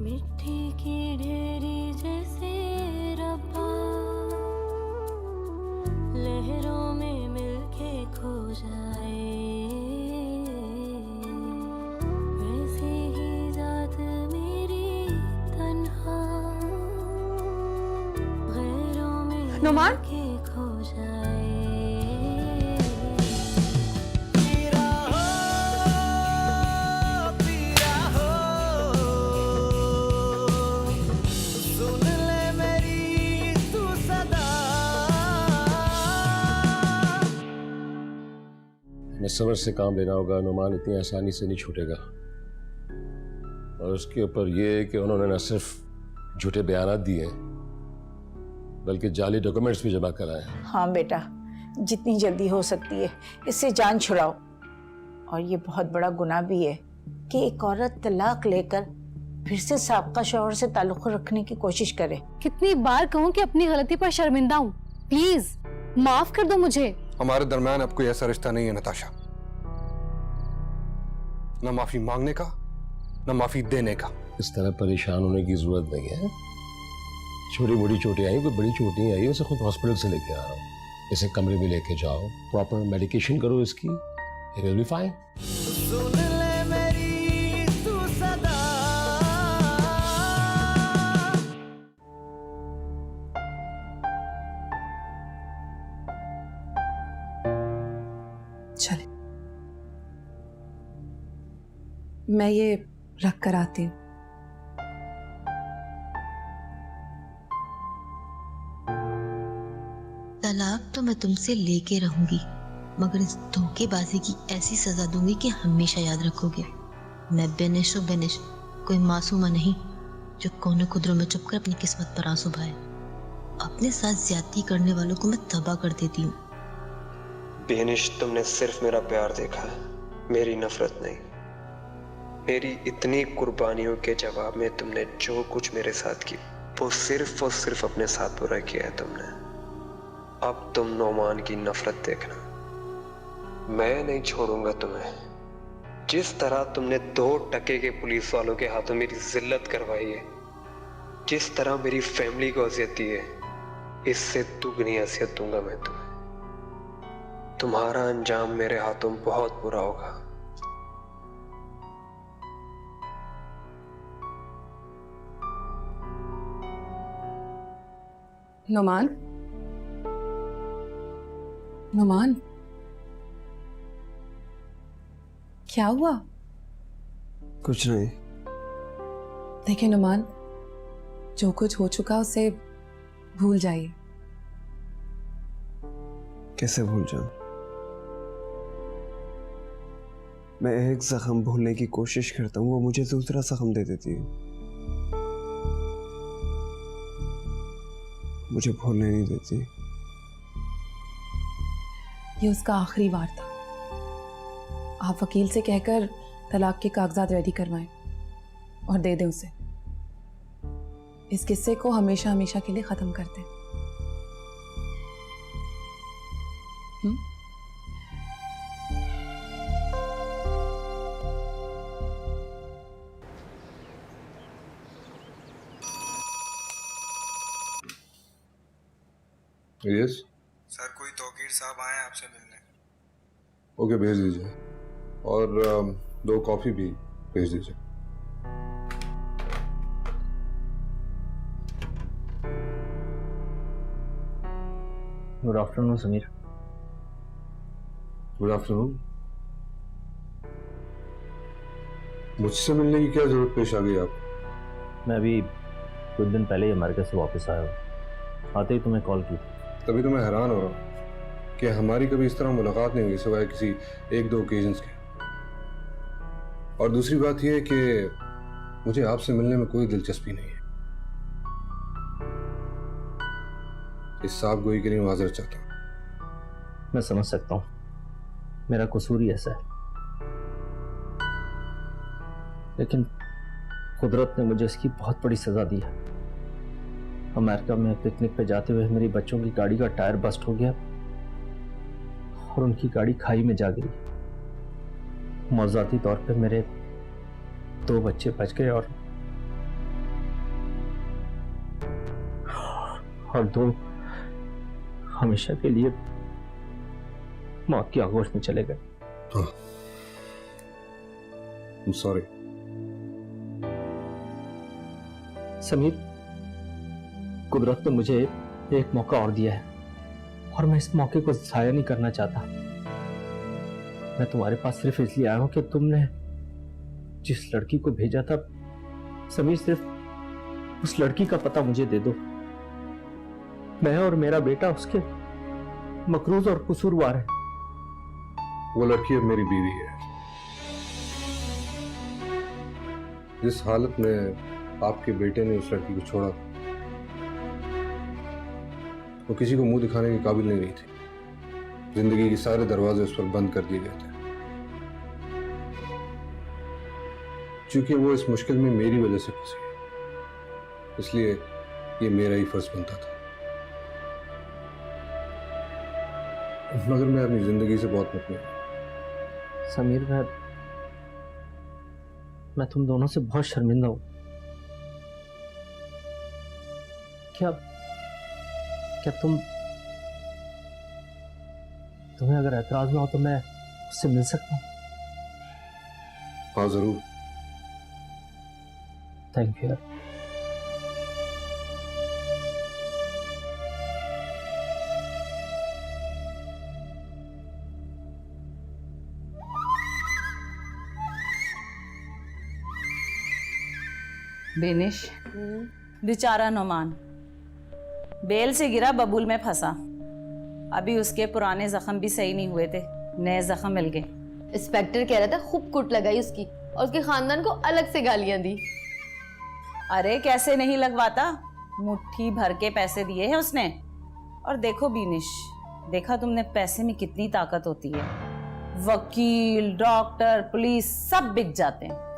मिट्टी की ढेरी जैसे रब्बा, लहरों में मिलके खो जाए, वैसे ही जात मेरी तन्हा, गैरों में मिलके खो जाए। मैं समझ से काम लेना होगा। नुमान इतनी आसानी से नहीं छूटेगा। और उसके ऊपर ये कि उन्होंने न सिर्फ झूठे बयानात दिए बल्कि जाली डॉक्यूमेंट्स भी जमा कराए। हाँ बेटा, जितनी जल्दी हो सकती है इससे जान छुड़ाओ। और ये बहुत बड़ा गुनाह भी है कि एक औरत तलाक लेकर फिर से साबका शौहर से ताल्लुक रखने की कोशिश करे। कितनी बार कहूँ कि अपनी गलती पर शर्मिंदा हूँ, प्लीज माफ कर दो मुझे। हमारे दरमियान अब कोई ऐसा रिश्ता नहीं है नताशा, न माफी मांगने का न माफी देने का। इस तरह परेशान होने की जरूरत नहीं है। छोटी मोटी चोटें आई, कोई बड़ी चोट नहीं आई। उसे खुद हॉस्पिटल से लेके आ रहा हूँ। इसे कमरे में लेके जाओ, प्रॉपर मेडिकेशन करो इसकी, इट विल बी फाइन। चले, मैं ये रख कर आती हूँ। तलाक तो मैं तुमसे लेके रहूंगी, मगर इस धोखेबाजी की ऐसी सजा दूंगी कि हमेशा याद रखोगे। मैं बेनिश हूँ, बेनिश, कोई मासूमा नहीं जो कोने खुदरों में छुपकर अपनी किस्मत पर आंसू बहाए। अपने साथ ज्यादती करने वालों को मैं तबाह कर देती हूँ। बेनिश, तुमने सिर्फ मेरा प्यार देखा है, मेरी नफरत नहीं। मेरी इतनी कुर्बानियों के जवाब में तुमने जो कुछ मेरे साथ की वो सिर्फ अपने साथ पूरा किया है तुमने। अब तुम नोमान की नफरत देखना। मैं नहीं छोड़ूंगा तुम्हें। जिस तरह तुमने 2 टके के पुलिस वालों के हाथों मेरी जिल्लत करवाई है, जिस तरह मेरी फैमिली को अजियत दी है, इससे दुगनी अजियत दूंगा मैं तुम्हें। तुम्हारा अंजाम मेरे हाथों बहुत बुरा होगा। नुमान, नुमान, क्या हुआ? कुछ नहीं। देखिए नुमान, जो कुछ हो चुका उसे भूल जाइए। कैसे भूल जाऊं? मैं एक जख्म भूलने की कोशिश करता हूँ, वो मुझे दूसरा जख्म दे देती है। मुझे भूलने नहीं देती। ये उसका आखिरी वार था। आप वकील से कहकर तलाक के कागजात रेडी करवाएं और दे दें उसे। इस किस्से को हमेशा हमेशा के लिए खत्म कर दें। यस सर, कोई तौकीर साहब आए हैं आपसे मिलने। ओके, भेज दीजिए। और 2 कॉफी भी भेज दीजिए। Good afternoon Sameer. Good afternoon. मुझसे मिलने की क्या जरूरत पेश आ गई आप? मैं अभी कुछ दिन पहले ही अमेरिका से वापस आया हूँ। आते ही तुम्हें कॉल की। तभी तो मैं हैरान हो रहा हूँ कि हमारी कभी इस तरह मुलाकात नहीं हुई सिवाय किसी 1-2 ओकेजन्स के। और दूसरी बात यह है कि मुझे आपसे मिलने में कोई दिलचस्पी नहीं है। इस साफ गोई के लिए माजरत चाहता हूँ। मैं समझ सकता हूँ, मेरा कसूर ही ऐसा है, लेकिन कुदरत ने मुझे इसकी बहुत बड़ी सजा दी है। अमेरिका में पिकनिक पे जाते हुए मेरी बच्चों की गाड़ी का टायर बस्ट हो गया और उनकी गाड़ी खाई में जा गिरी। मौज़ाती तौर पे मेरे 2 बच्चे बच गए और और दो हमेशा के लिए मौत की आगोश में चले गए। सॉरी समीर, कुदरत ने मुझे एक मौका और दिया है और मैं इस मौके को जाया नहीं करना चाहता। मैं तुम्हारे पास सिर्फ इसलिए आया हूं कि तुमने जिस लड़की को भेजा था, समीर, सिर्फ उस लड़की का पता मुझे दे दो। मैं और मेरा बेटा उसके मकरूज और कसूरवार है। वो लड़की अब मेरी बीवी है। जिस हालत में आपके बेटे ने उस लड़की को छोड़ा, वो किसी को मुंह दिखाने के काबिल नहीं रही थी। जिंदगी के सारे दरवाजे उस पर बंद कर दिए गए थे। क्योंकि वो इस मुश्किल में मेरी वजह से फंसी, इसलिए ये मेरा ही फर्ज बनता था। मगर मैं अपनी जिंदगी से बहुत मुतमईन हूं। समीर, मैं तुम दोनों से बहुत शर्मिंदा हूं। क्या तुम्हें अगर एतराज ना हो तो मैं उससे मिल सकता हूं? हाँ जरूर। थैंक यू यार। बेनिश, बेचारा नुमान बेल से गिरा, बबूल में फंसा। अभी उसके पुराने जख्म भी सही नहीं हुए थे, नए जख्म मिल गए। इंस्पेक्टर कह रहा था खूब कुट लगाई उसकी और उसके खानदान को अलग से गालियां दी। अरे कैसे नहीं लगवाता, मुट्ठी भर के पैसे दिए हैं उसने। और देखो बीनिश, देखा तुमने पैसे में कितनी ताकत होती है। वकील, डॉक्टर, पुलिस सब बिक जाते हैं।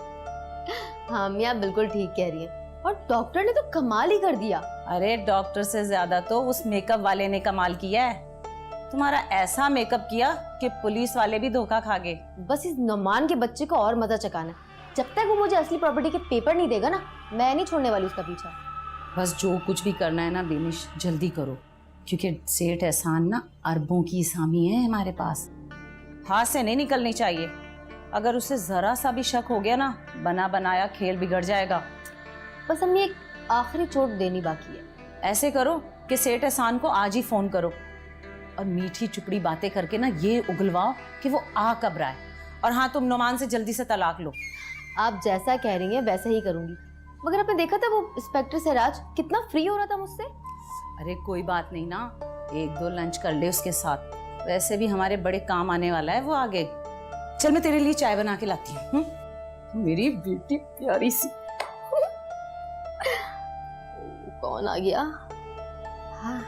हाँ मियाँ बिल्कुल ठीक कह रही है। और डॉक्टर ने तो कमाल ही कर दिया। अरे डॉक्टर से ज्यादा तो उस मेकअप वाले ने कमाल किया है। तुम्हारा ऐसा मेकअप किया कि पुलिस वाले भी धोखा खा गए। बस इस नुमान के बच्चे को और मजा चकाना। जब तक वो मुझे असली प्रॉपर्टी के पेपर नहीं देगा ना, मैं नहीं छोड़ने वाली उसका पीछा। बस जो कुछ भी करना है ना बेनिश, जल्दी करो, क्योंकि सेठ एहसान ना अरबों की सामी है हमारे पास। हाथ से नहीं निकलनी चाहिए। अगर उसे जरा सा भी शक हो गया ना, बना बनाया खेल बिगड़ जाएगा। बस हमने एक आखिरी चोट देनी बाकी है। ऐसे करो कि सेठ एहसान को आज ही फोन करो और मीठी चुपड़ी बातें करके ना ये उगलवाओ कि वो आ कब रहा है। और हाँ, तुम नुमान से जल्दी से तलाक लो। आप जैसा कह रही हैं वैसा ही करूंगी। मगर आपने देखा था वो इंस्पेक्टर सिराज कितना फ्री हो रहा था मुझसे। अरे कोई बात नहीं ना, एक दो लंच कर ले उसके साथ। वैसे भी हमारे बड़े काम आने वाला है वो आगे। चल मैं तेरे लिए चाय बना के लाती हूँ। मेरी बेटी प्यारी सी। कौन आ गया? हाँ।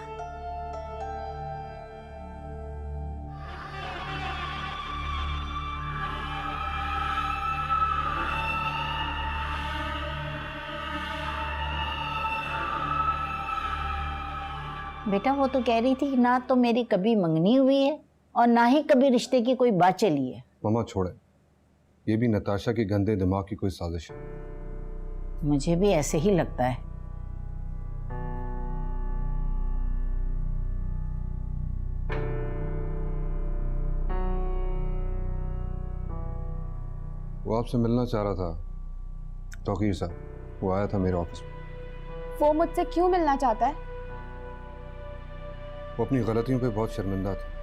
बेटा वो तो कह रही थी ना तो मेरी कभी मंगनी हुई है और ना ही कभी रिश्ते की कोई बात चली है। मामा छोड़े, ये भी नताशा के गंदे दिमाग की कोई साजिश है। मुझे भी ऐसे ही लगता है। वो आपसे मिलना चाह रहा था, तौकीर साहब। वो आया था मेरे ऑफिस में। वो मुझसे क्यों मिलना चाहता है? वो अपनी गलतियों पे बहुत शर्मिंदा था,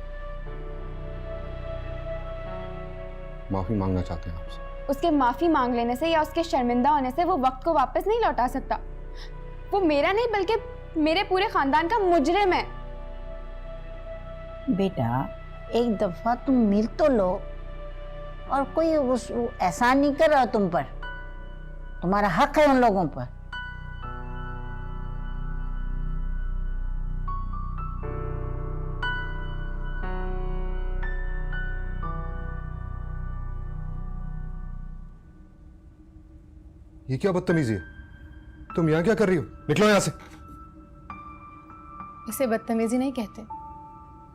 माफी मांगना चाहते हैं आपसे। उसके माफी मांग लेने से या उसके शर्मिंदा होने से वो वक्त को वापस नहीं लौटा सकता। वो मेरा नहीं बल्कि मेरे पूरे खानदान का मुजरिम है। बेटा एक दफा तुम मिल तो लो, और कोई उस एहसान नहीं कर रहा तुम पर। तुम्हारा हक है उन लोगों पर। ये क्या बदतमीजी है? तुम यहाँ क्या कर रही हो? निकलो यहाँ से। इसे बदतमीजी नहीं कहते,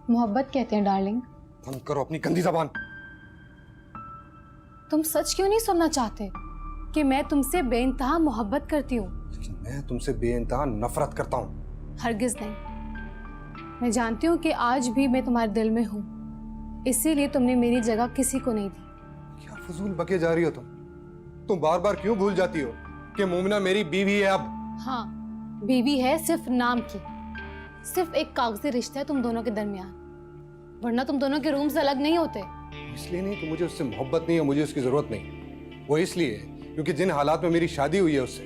मोहब्बत कहते हैं डार्लिंग। बंद करो अपनी गंदी जबान। तुम सच क्यों नहीं सुनना चाहते कि मैं तुमसे बेइंतहा मोहब्बत करती हूँ। लेकिन मैं तुमसे बेइंतहा नफरत करता हूँ। हरगिज नहीं। मैं जानती हूँ कि आज भी मैं तुम्हारे दिल में हूँ, इसीलिए तुमने मेरी जगह किसी को नहीं दी। क्या फजूल बके जा रही हो तुम बार बार क्यों भूल जाती हो कि मोमिना मेरी बीवी है अब? हाँ, बीवी है सिर्फ नाम की, सिर्फ एक कागजी रिश्ता है तुम दोनों के दरमियान, वरना तुम दोनों के रूम्स अलग नहीं होते। इसलिए नहीं कि मुझे उससे मोहब्बत नहीं है, मुझे उसकी जरूरत नहीं। वो इसलिए क्योंकि जिन हालात में मेरी शादी हुई है उससे,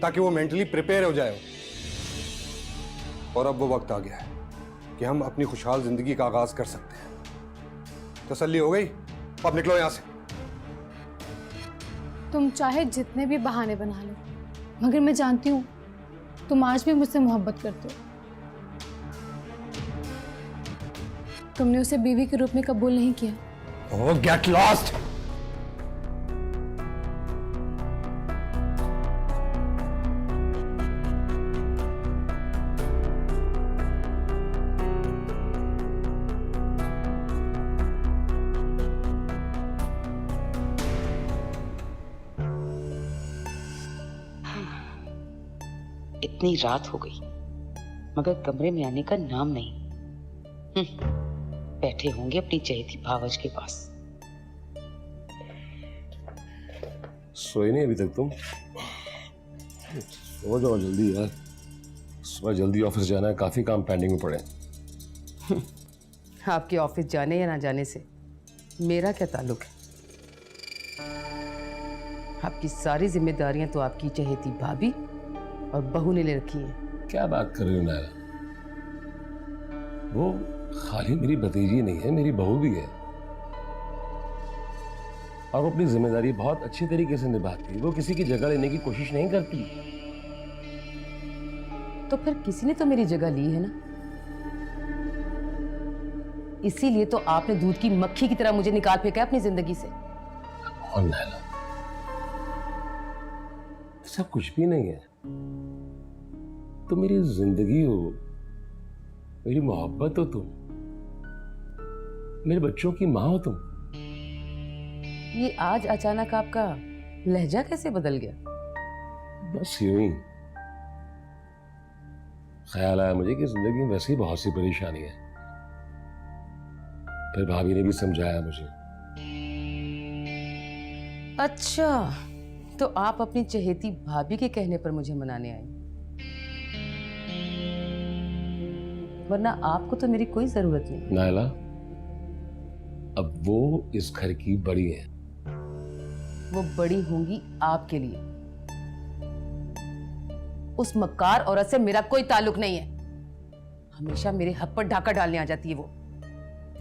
ताकि वो मेंटली प्रिपेयर हो जाए। और अब वो वक्त आ गया है कि हम अपनी खुशहाल जिंदगी का आगाज कर सकते हैं। तसल्ली हो गई? अब निकलो यहां से। तुम चाहे जितने भी बहाने बना लो, मगर मैं जानती हूँ तुम आज भी मुझसे मोहब्बत करते हो। तुमने उसे बीवी के रूप में कबूल नहीं किया। Oh, get lost! इतनी रात हो गई मगर कमरे में आने का नाम नहीं। बैठे होंगे अपनी चहेती भावज के पास। सोई नहीं अभी तक तुम? सो जाओ जल्दी यार, सुबह जल्दी ऑफिस जाना है, काफी काम पेंडिंग में पड़े हैं। आपके ऑफिस जाने या ना जाने से मेरा क्या ताल्लुक है? आपकी सारी जिम्मेदारियां तो आपकी चहेती भाभी और बहू ने ले रखी है। क्या बात कर रही हो नायरा? वो खाली मेरी भतीजी नहीं है, मेरी बहू भी है, और वो अपनी जिम्मेदारी बहुत अच्छी तरीके से निभाती है। वो किसी की जगह लेने की कोशिश नहीं करती। तो फिर किसी ने तो मेरी जगह ली है ना, इसीलिए तो आपने दूध की मक्खी की तरह मुझे निकाल फेंका अपनी जिंदगी से। और नायरा, ऐसा कुछ भी नहीं है। तुम मेरी जिंदगी हो, मेरी मोहब्बत हो, तुम मेरे बच्चों की माँ हो तुम। ये आज अचानक आपका लहजा कैसे बदल गया? बस यूं ही ख्याल आया मुझे कि जिंदगी में वैसे ही बहुत सी परेशानी है। फिर भाभी ने भी समझाया मुझे। अच्छा, तो आप अपनी चहेती भाभी के कहने पर मुझे मनाने आई, वरना आपको तो मेरी कोई जरूरत नहीं। नायला, अब वो इस घर की बड़ी है। वो बड़ी होंगी आपके लिए। उस मक्कार औरत से मेरा कोई ताल्लुक नहीं है। हमेशा मेरे हक पर ढाका डालने आ जाती है वो।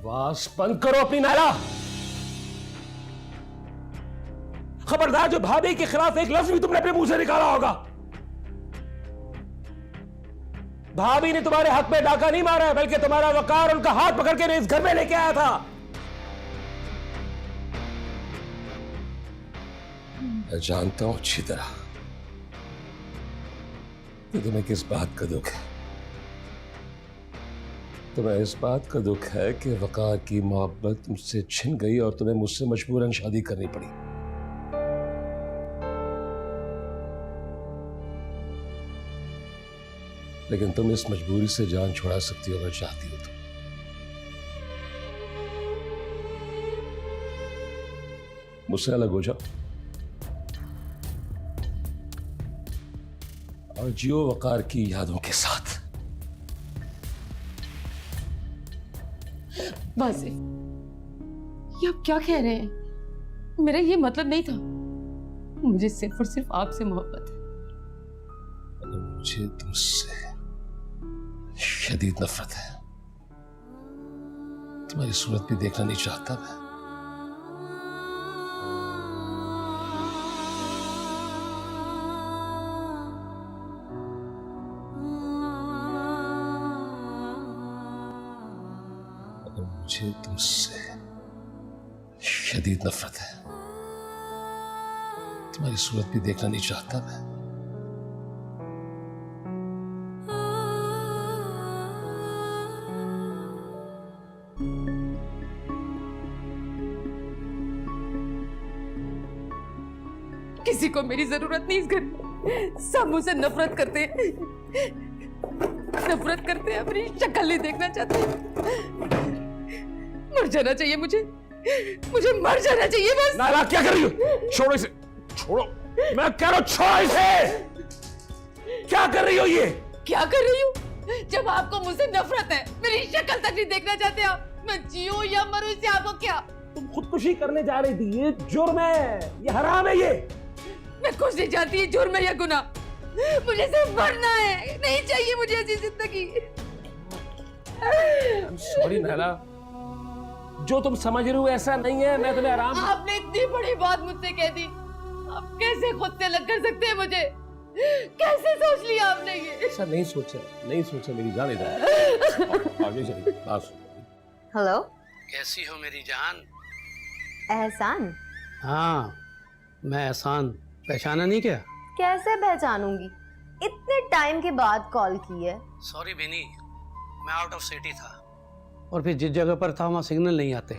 बस बंद करो अपनी नायला। खबरदार, जो भाभी के खिलाफ एक लफ्ज भी तुमने अपने मुंह से निकाला होगा। भाभी ने तुम्हारे हक में डाका नहीं मारा है, बल्कि तुम्हारा वकार उनका हाथ पकड़ के इस घर में लेके आया था। मैं जानता हूं अच्छी तरह कि तुम्हें किस बात का दुख है। तुम्हें इस बात का दुख है कि वकार की मोहब्बत तुमसे छिन गई और तुम्हें मुझसे मजबूरन शादी करनी पड़ी। लेकिन तुम इस मजबूरी से जान छुड़ा सकती हो अगर चाहती हो तो। मुझसे अलग हो जाओ और जियो वकार की यादों के साथ। बस, ये आप क्या कह रहे हैं? मेरा ये मतलब नहीं था। मुझे सिर्फ और सिर्फ आपसे मोहब्बत है। मुझे तुमसे शदीद नफरत है। तुम्हारी सूरत भी देखना नहीं चाहता मैं। मुझे तुमसे शदीद नफरत है। तुम्हारी सूरत भी देखना नहीं चाहता मैं। किसी को मेरी जरूरत नहीं इस घर में। सब मुझसे नफरत करते हैं, नफरत करते हैं, अपनी शक्ल नहीं देखना चाहते। मर जाना चाहिए मुझे मर जाना चाहिए बस। नायला क्या कर रही हो? छोड़ो इसे, छोड़ो, मैं कह रहा हूं छोड़ो इसे। क्या कर रही हो ये? क्या कर रही हूँ? जब आपको मुझसे नफरत है, मेरी शक्ल तक नहीं देखना चाहते आप, मैं जियो या मरूं इससे आपको क्या? तुम खुदकुशी करने जा रही थी, ये जुर्म है, ये हराम है ये। मैं कुछ नहीं चाहती, ये जुर्म है या गुनाह। मुझे सिर्फ मरना है, नहीं चाहिए मुझे ऐसी जिंदगी। सॉरी नायला, जो तुम समझ रहे हो ऐसा नहीं है। मैं तुम्हें आराम। आपने इतनी बड़ी बात मुझसे कह दी, आप कैसे खुद से अलग कर सकते हैं मुझे? कैसे सोच लिया आपने ये? ऐसा नहीं सोचा मेरी जान। इधर आगे चलिए। हेलो, कैसी हो मेरी जान? एहसान? हाँ, मैं एहसान। पहचाना नहीं क्या? कैसे पहचानूंगी? इतने टाइम के बाद कॉल की है। सॉरी बेनी, मैं आउट ऑफ सिटी था और फिर जिस जगह पर था वहाँ सिग्नल नहीं आते।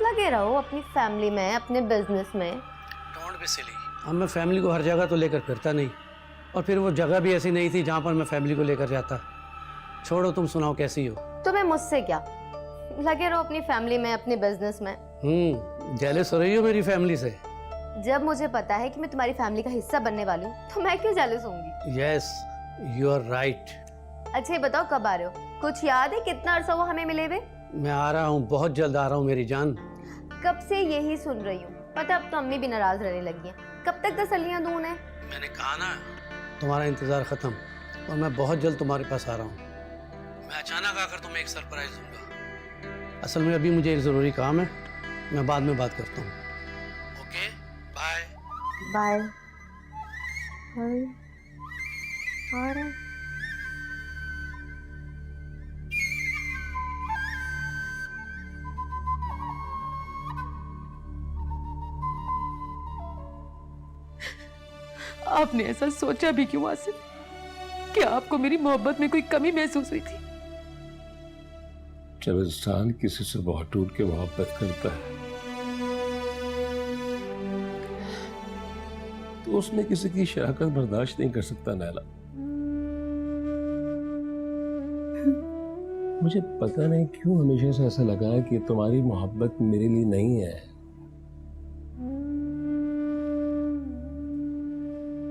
लगे रहो अपनी फैमिली में, अपने बिजनेस में। Don't be silly. अब मैं फैमिली को हर जगह तो लेकर फिरता नहीं, और फिर वो जगह भी ऐसी नहीं थी जहाँ पर मैं फैमिली को लेकर जाता। छोड़ो, तुम सुनाओ कैसी हो? तुम्हें मुझसे क्या? लगे रहो अपनी फैमिली में, अपने बिजनेस में। जेलस हो रही हो मेरी फैमिली से? जब मुझे पता है कि मैं तुम्हारी फैमिली का हिस्सा बनने वाली हूँ, तो मैं क्यों जेलस होंगी? Yes, you are right. अच्छा ये बताओ कब आ रहे हो? कुछ याद है कितना अरसा हुआ हमें मिले हुए? मैं आ रहा हूँ, बहुत जल्द आ रहा हूँ मेरी जान। कब से यही सुन रही हूँ, पता अब तो अम्मी भी नाराज रहने लगी हैं। कब तक तसल्लियाँ दूं उन्हें? मैंने कहा ना, तुम्हारा इंतजार खत्म, और मैं बहुत जल्द तुम्हारे पास आ रहा हूँ। मैं अचानक आकर तुम्हें एक सरप्राइज दूंगा। असल में अभी मुझे एक जरूरी काम है, मैं बाद में बात करता हूँ। Okay, bye. बाय। आ रहा है। आपने ऐसा सोचा भी क्यों आसिफ? क्या आपको मेरी मोहब्बत में कोई कमी महसूस हुई थी? जब इंसान किसी से बहुत टूट के मोहब्बत करता है तो उसमें किसी की शराकत बर्दाश्त नहीं कर सकता। नैला, मुझे पता नहीं क्यों हमेशा से ऐसा लगा है कि तुम्हारी मोहब्बत मेरे लिए नहीं है,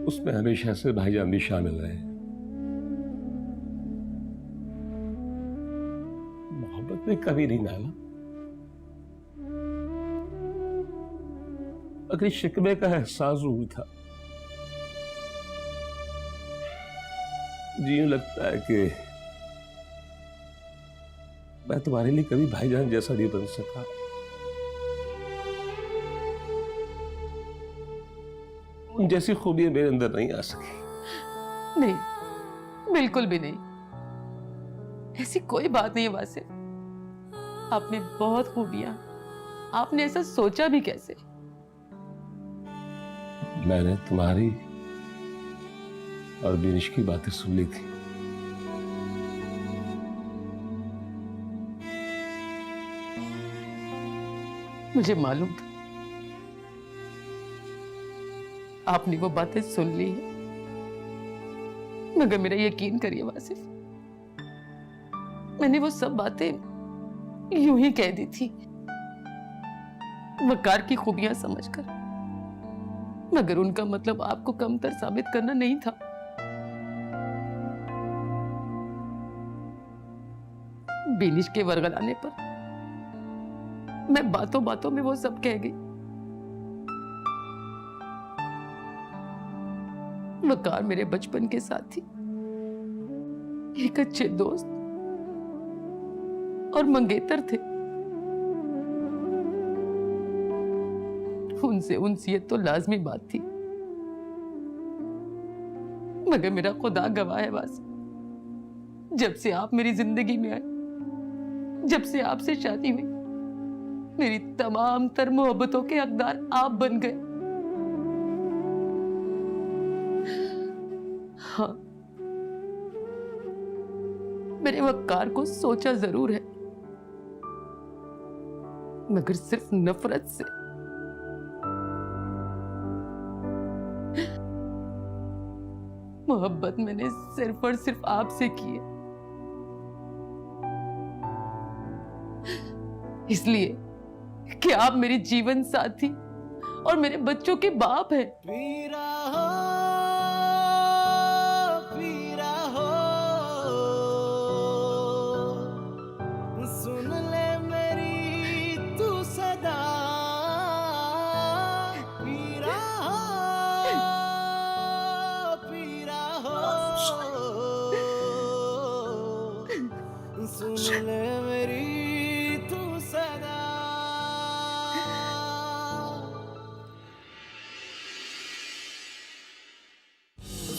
उसमें हमेशा से भाईजान भी शामिल रहे। मोहब्बत में कभी नहीं नाला, अगर शिकवे का एहसास जरूर था। जी यूं लगता है कि मैं तुम्हारे लिए कभी भाईजान जैसा नहीं बन सका। उन जैसी खूबियां मेरे अंदर नहीं आ सकी। नहीं, बिल्कुल भी नहीं। ऐसी कोई बात नहीं है वासिफ, आपने बहुत खूबियां, आपने ऐसा सोचा भी कैसे? मैंने तुम्हारी और बिनिश की बातें सुन ली थी। मुझे मालूम था आपने वो बातें सुन ली है, मगर मेरा यकीन करिए वासिफ, मैंने वो सब बातें यूं ही कह दी थी वकार की खूबियां समझकर, मगर उनका मतलब आपको कमतर साबित करना नहीं था। बिनिश के वरगलाने पर मैं बातों बातों में वो सब कह गई। वकार मेरे बचपन के साथी, एक अच्छे दोस्त और मंगेतर थे। उनसे उनसियत तो लाजमी बात थी, मगर मेरा खुदा गवाह है बस, जब से आप मेरी जिंदगी में आए, जब से आपसे शादी हुई, मेरी तमाम तर मोहब्बतों के हकदार आप बन गए। हाँ, मैंने वकार को सोचा जरूर है, मगर सिर्फ नफरत से। मोहब्बत मैंने सिर्फ और सिर्फ आपसे की है, इसलिए कि आप मेरे जीवन साथी और मेरे बच्चों के बाप हैं। सुन ले मेरी तू सदा, पीरा हो, सुन ले मेरी तू सदा।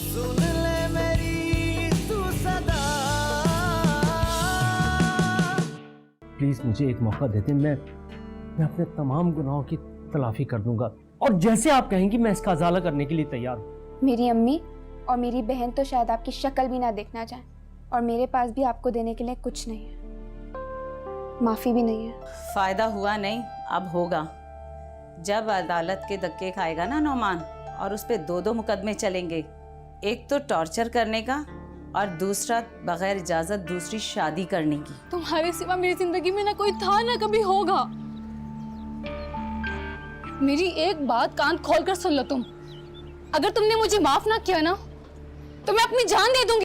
सुन ले मेरी तू सदा। प्लीज मुझे एक मौका देते, मैं अपने तमाम गुनाहों की तलाफी कर दूंगा, और जैसे आप कहेंगी मैं इसका अजाला करने के लिए तैयार हूँ। मेरी अम्मी और मेरी बहन तो शायद आपकी शक्ल भी ना देखना चाहें, और मेरे पास भी आपको देने के लिए कुछ नहीं है, माफी भी नहीं है। फायदा हुआ नहीं, अब होगा। जब अदालत के धक्के खाएगा ना नौमान, और उस पे 2-2 मुकदमे चलेंगे, एक तो टॉर्चर करने का और दूसरा बगैर इजाजत दूसरी शादी करने की। तुम्हारे सिवा मेरी जिंदगी में ना कोई था ना कभी होगा। मेरी एक बात कान खोल कर सुन लो तुम, अगर तुमने मुझे माफ ना किया ना तो मैं अपनी जान दे दूंगी।